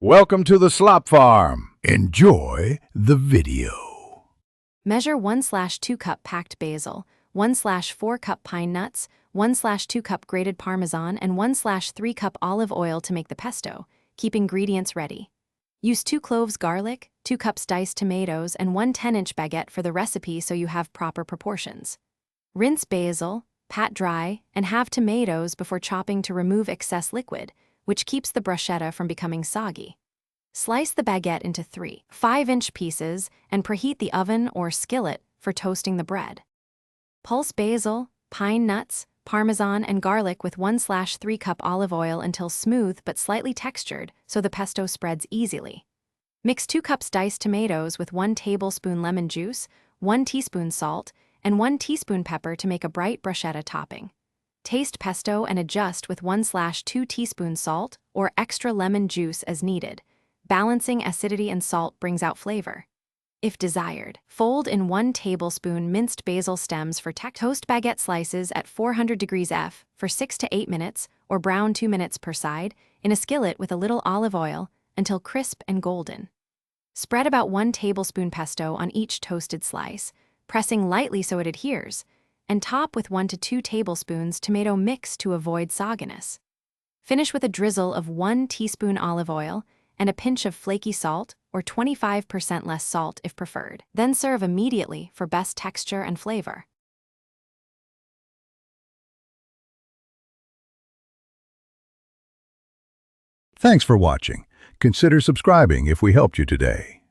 Welcome to the Slop Farm. Enjoy the video. Measure 1/2 cup packed basil, 1/4 cup pine nuts, 1/2 cup grated Parmesan, and 1/3 cup olive oil to make the pesto. Keep ingredients ready. Use 2 cloves garlic, 2 cups diced tomatoes, and 1 10-inch baguette for the recipe so you have proper proportions. Rinse basil, pat dry, and halve tomatoes before chopping to remove excess liquid, which keeps the bruschetta from becoming soggy. Slice the baguette into 3 5-inch pieces and preheat the oven or skillet for toasting the bread. Pulse basil, pine nuts, Parmesan, and garlic with 1/3 cup olive oil until smooth but slightly textured so the pesto spreads easily. Mix 2 cups diced tomatoes with 1 tablespoon lemon juice, 1 teaspoon salt, and 1 teaspoon pepper to make a bright bruschetta topping. Taste pesto and adjust with 1/2 teaspoon salt or extra lemon juice as needed. Balancing acidity and salt brings out flavor. If desired, fold in 1 tablespoon minced basil stems for toast baguette slices at 400 degrees F for 6 to 8 minutes or brown 2 minutes per side in a skillet with a little olive oil until crisp and golden. Spread about 1 tablespoon pesto on each toasted slice, pressing lightly so it adheres, and top with 1 to 2 tablespoons tomato mix to avoid sogginess. Finish with a drizzle of 1 teaspoon olive oil and a pinch of flaky salt or 25% less salt if preferred. Then serve immediately for best texture and flavor. Thanks for watching. Consider subscribing if we helped you today.